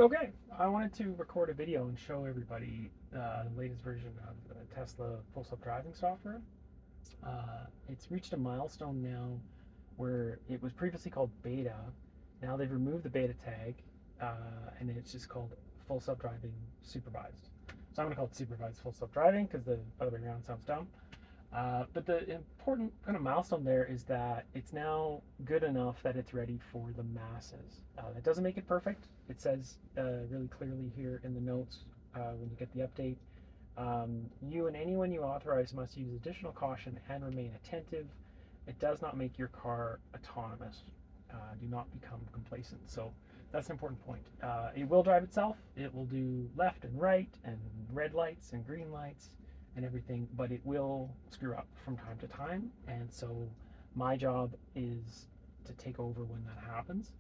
Okay, I wanted to record a video and show everybody the latest version of the Tesla full self-driving software. It's reached a milestone now where it was previously called beta. Now they've removed the beta tag, and it's just called full self-driving supervised. So I'm going to call it supervised full self-driving because the other way around sounds dumb. But the important kind of milestone there is that it's now good enough that it's ready for the masses. That doesn't make it perfect. It says really clearly here in the notes when you get the update. You and anyone you authorize must use additional caution and remain attentive. It does not make your car autonomous. Do not become complacent. So that's an important point. It will drive itself. It will do left and right and red lights and green lights and everything, but it will screw up from time to time. And so my job is to take over when that happens.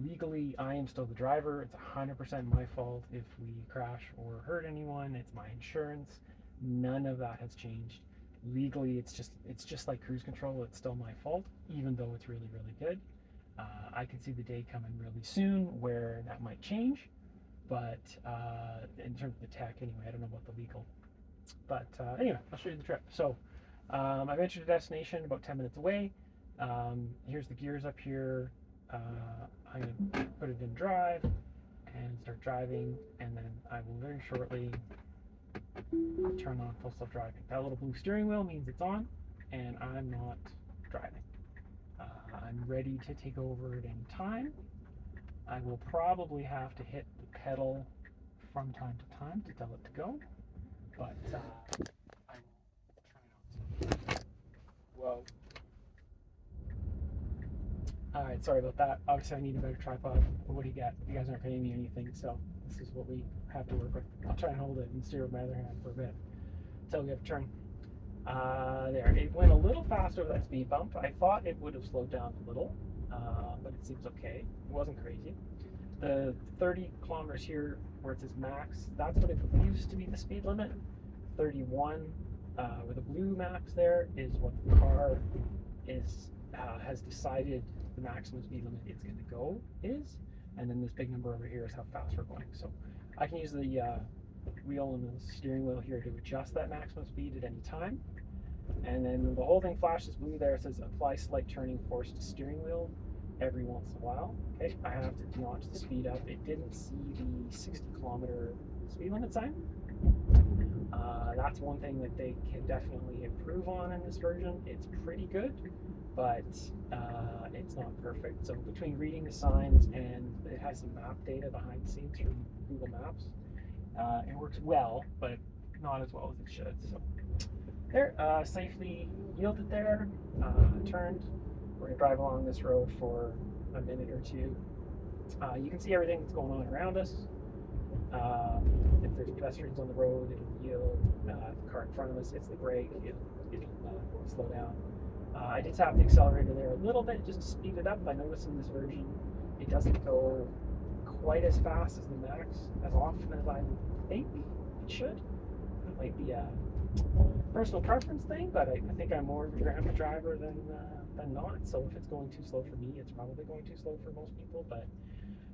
Legally, I am still the driver. It's 100% my fault if we crash or hurt anyone. It's my insurance. None of that has changed. Legally, it's just like cruise control. It's still my fault, even though it's really, really good. I can see the day coming really soon where that might change, but in terms of the tech, anyway, I don't know about the legal. But anyway, I'll show you the trip. So I've entered a destination about 10 minutes away. Here's the gears up here. I'm going to put it in drive and start driving, and then I will very shortly turn on full self-driving. That little blue steering wheel means it's on, and I'm not driving. I'm ready to take over at any time. I will probably have to hit the pedal from time to time to tell it to go, but I will try not to. Whoa. All right, sorry about that. Obviously, I need a better tripod. But what do you got? You guys aren't paying me anything, so this is what we have to work with. I'll try and hold it and steer with my other hand for a bit until we have to turn. There, it went a little faster with that speed bump. I thought it would have slowed down a little, but it seems okay. It wasn't crazy. The 30 kilometers here where it says max, that's what it used to be the speed limit. 31 with a blue max there is what the car has decided the maximum speed limit it's going to go is, and then this big number over here is how fast we're going. So I can use the wheel and the steering wheel here to adjust that maximum speed at any time. And then the whole thing flashes blue there. It says apply slight turning force to steering wheel every once in a while. Okay, I have to notch the speed up. It didn't see the 60-kilometer speed limit sign. That's one thing that they can definitely improve on in this version. It's pretty good, but it's not perfect. So between reading the signs and it has some map data behind the scenes from Google Maps, it works well, but not as well as it should. So there, safely yielded there, turned. We're gonna drive along this road for a minute or two. You can see everything that's going on around us. If there's pedestrians on the road, it'll yield. If the car in front of us hits the brake, it'll slow down. I did tap the accelerator there a little bit just to speed it up. I noticed in this version it doesn't go quite as fast as the max as often as I would think it should. It might be a personal preference thing, but I think I'm more of a grandpa driver than not. So if it's going too slow for me, it's probably going too slow for most people. But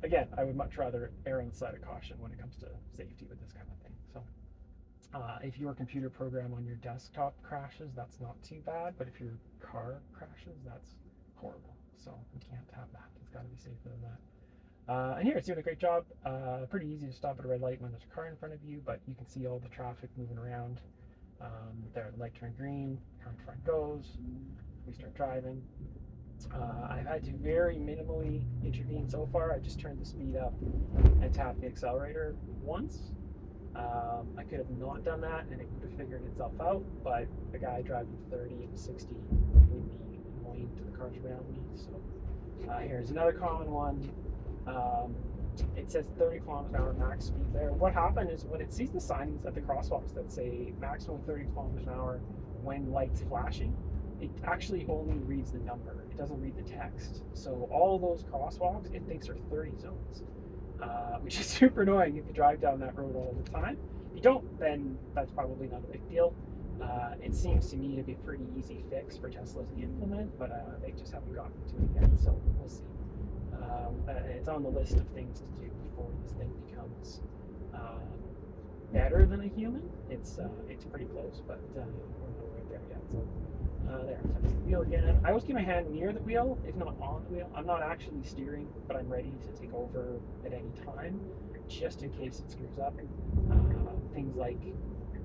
again, I would much rather err on the side of caution when it comes to safety with this kind of thing. So if your computer program on your desktop crashes, that's not too bad. But if your car crashes, that's horrible. So we can't have that. It's got to be safer than that. And here, it's doing a great job. Pretty easy to stop at a red light when there's a car in front of you, but you can see all the traffic moving around. There, the light turned green, car in front goes, we start driving. I've had to very minimally intervene so far. I just turned the speed up and tapped the accelerator once. I could have not done that and it would have figured itself out, but a guy driving 30 and 60 would be annoying to the cars around me. So here's another common one. It says 30 kilometers an hour max speed there. What happened is when it sees the signs at the crosswalks that say maximum 30 kilometers an hour when lights flashing, it actually only reads the number. It doesn't read the text. So all those crosswalks it thinks are 30 zones, which is super annoying if you drive down that road all the time. If you don't, then that's probably not a big deal. It seems to me to be a pretty easy fix for Tesla to implement, but they just haven't gotten to it yet, so we'll see. It's on the list of things to do before this thing becomes better than a human. It's pretty close, but we're not right there yet. So there, touch the wheel again. I always keep my hand near the wheel, if not on the wheel. I'm not actually steering, but I'm ready to take over at any time, just in case it screws up. Things like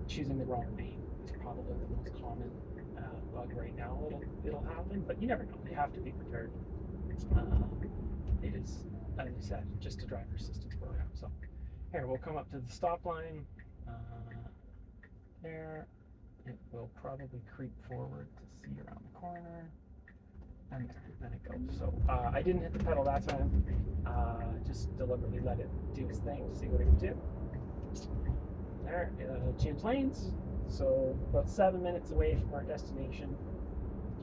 choosing the wrong lane is probably the most common bug right now. It'll happen, but you never know. You have to be prepared. It is, as I said, just a driver assistance program. So here, we'll come up to the stop line. There. It will probably creep forward to see around the corner, and then it goes. So I didn't hit the pedal that time. Just deliberately let it do its thing to see what it can do. There, change lanes. So about 7 minutes away from our destination.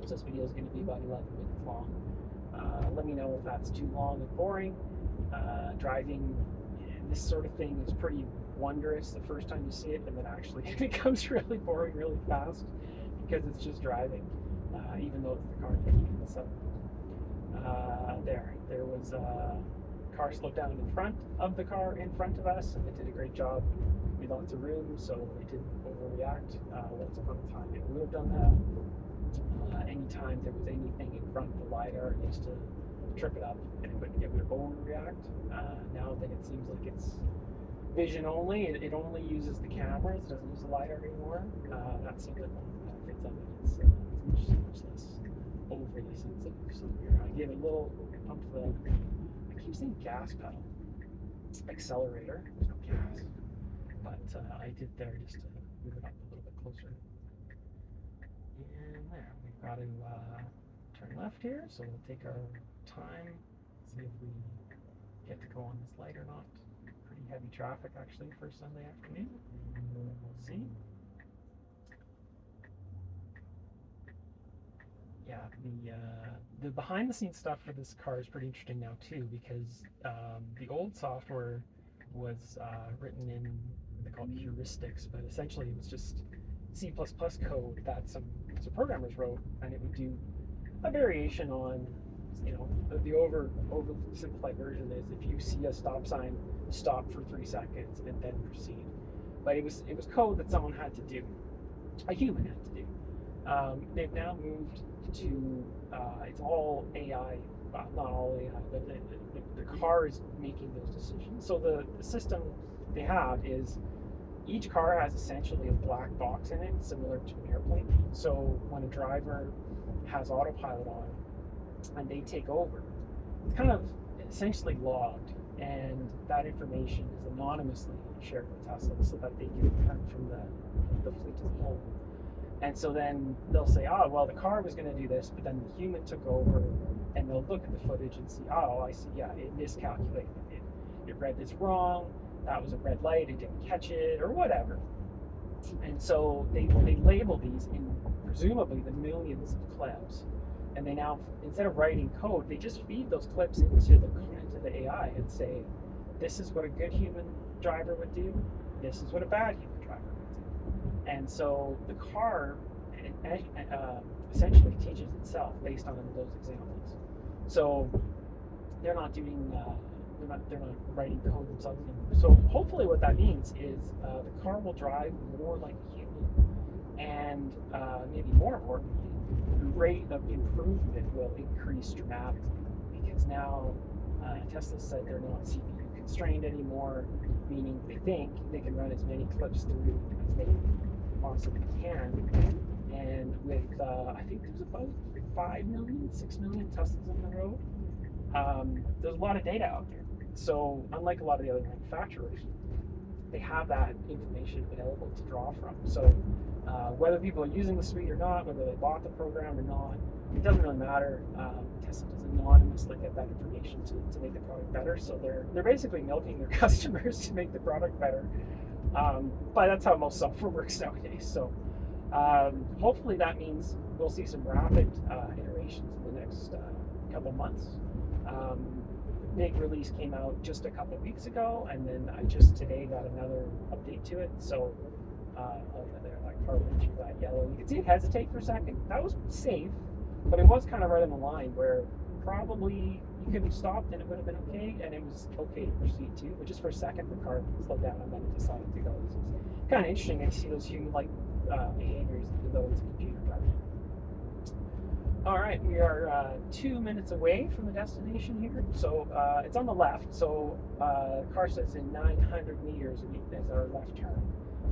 So this video is going to be about 11 minutes long. Let me know if that's too long and boring. Driving this sort of thing is pretty wondrous the first time you see it, and then actually it becomes really boring really fast because it's just driving, even though it's the car making it. So there was a car slowed down in front of the car in front of us, and it did a great job. We had lots of room, so it didn't overreact. Once upon a time it would have done that. Anytime there was anything in front of the LiDAR, it used to trip it up and it would overreact. Now that it seems like it's vision only, it only uses the cameras, it doesn't use the LiDAR anymore. That seems like one of the benefits of it. It's much less overly sensitive. So here, I gave it a little pump to the, I keep saying gas pedal, accelerator, there's no gas, but I did there just to move it up a little bit closer. And there, we've got to turn left here, so we'll take our time, see if we get to go on this light or not. Pretty heavy traffic actually for a Sunday afternoon. We'll see. Yeah, the behind the scenes stuff for this car is pretty interesting now too, because the old software was written in, they call it heuristics, but essentially it was just C++ code that some programmers wrote, and it would do a variation on, you know, the oversimplified version is if you see a stop sign, stop for 3 seconds and then proceed. But it was code that someone had to do, a human had to do. They've now moved to it's all AI, not all AI, but the car is making those decisions. So the system they have is each car has essentially a black box in it, similar to an airplane. So when a driver has autopilot on and they take over, it's kind of essentially logged, and that information is anonymously shared with Tesla so that they can learn from the fleet as a whole. And so then they'll say, oh, well, the car was going to do this, but then the human took over, and they'll look at the footage and see, oh, I see, yeah, it miscalculated. It read this wrong, that was a red light, it didn't catch it, or whatever. And so they label these in presumably the millions of clips, and they now, instead of writing code, they just feed those clips into the AI and say, this is what a good human driver would do, this is what a bad human driver would do. And so the car essentially teaches itself based on those examples. So they're not doing they're not writing code themselves anymore. So hopefully what that means is the car will drive more like a human, and maybe more importantly, the rate of improvement will increase dramatically, because now Tesla said they're not CPU constrained anymore, meaning they think they can run as many clips through as they possibly can. And with I think there's about 5 million, 6 million Teslas on the road, there's a lot of data out there. So unlike a lot of the other manufacturers, they have that information available to draw from. So whether people are using the suite or not, whether they bought the program or not, it doesn't really matter. Tesla does anonymously get that information to make the product better. So they're basically milking their customers to make the product better. But that's how most software works nowadays. So hopefully that means we'll see some rapid iterations in the next couple months. Big release came out just a couple weeks ago, and then I just today got another update to it. So there, that car went through that yellow. You can see it hesitate for a second. That was safe, but it was kind of right on the line where probably you could have stopped and it would have been okay, and it was okay to proceed too. But just for a second, the car slowed down and then it decided to go. So it's kind of interesting to see those human-like behaviors, even though it's a computer driving. All right, we are 2 minutes away from the destination here. So it's on the left. So the car says in 900 meters is our left turn.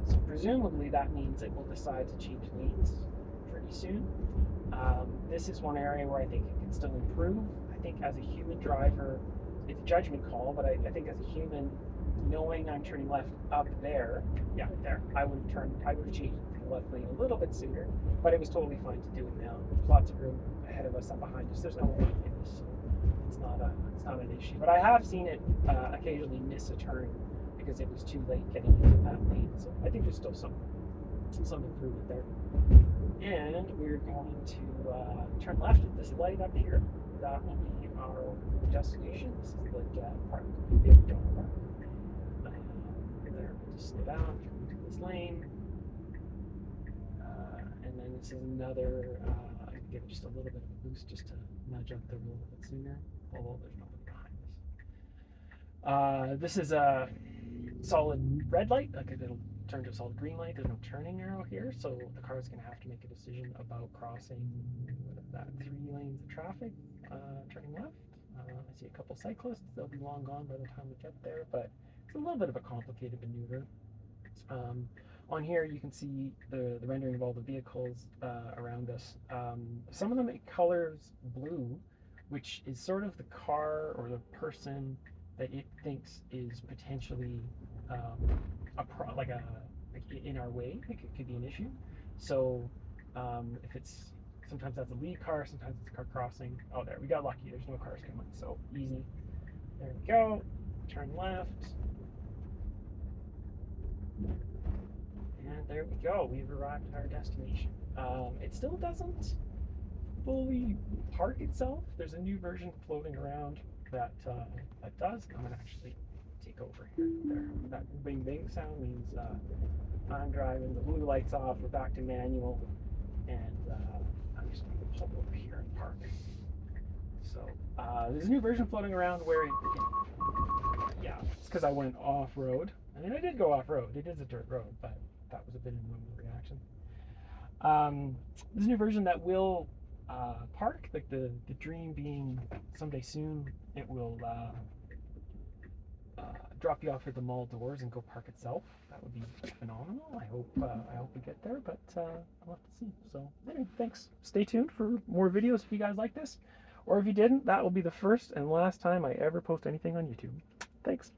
So presumably that means it will decide to change lanes pretty soon. This is one area where I think it can still improve. I think as a human driver, it's a judgment call, but I think as a human, knowing I'm turning left up there, yeah, there, I would have changed it to the left lane a little bit sooner, but it was totally fine to do it now. There's lots of room ahead of us and behind us. There's no way in this, so it's not an issue. But I have seen it occasionally miss a turn because it was too late getting into that lane. So I think there's still some improvement there. And we're going to turn left at this light up here. That will be our destination. This is the park, the Edmonton park. There, we'll just slow down, come into this lane. And then this is another, I can give it just a little bit of a boost just to nudge up there a little bit sooner, although there's nobody behind us. This is a solid red light, like it'll turn to a solid green light. There's no turning arrow here, so the car is going to have to make a decision about crossing that 3 lanes of traffic, turning left. I see a couple cyclists. They'll be long gone by the time we get there, but it's a little bit of a complicated maneuver. On here you can see the rendering of all the vehicles around us. Some of them it colors blue, which is sort of the car or the person that it thinks is potentially in our way. It could be an issue. So if it's sometimes that's a lead car, sometimes it's a car crossing. Oh, there, we got lucky. There's no cars coming, so easy. There we go. Turn left. And there we go. We've arrived at our destination. It still doesn't fully park itself. There's a new version floating around that does. I'm going to actually take over here. There. That bing bing sound means I'm driving. The blue light's off. We're back to manual. And I'm just going to pull over here and park. So there's a new version floating around where yeah, it's because I went off-road. I mean, I did go off-road. It is a dirt road, but that was a bit of an overreaction. There's a new version that will park, like the dream being someday soon it will drop you off at the mall doors and go park itself. That would be phenomenal. I hope we get there, but I'll have to see. So anyway, thanks. Stay tuned for more videos if you guys like this, or if you didn't, that will be the first and last time I ever post anything on YouTube. Thanks.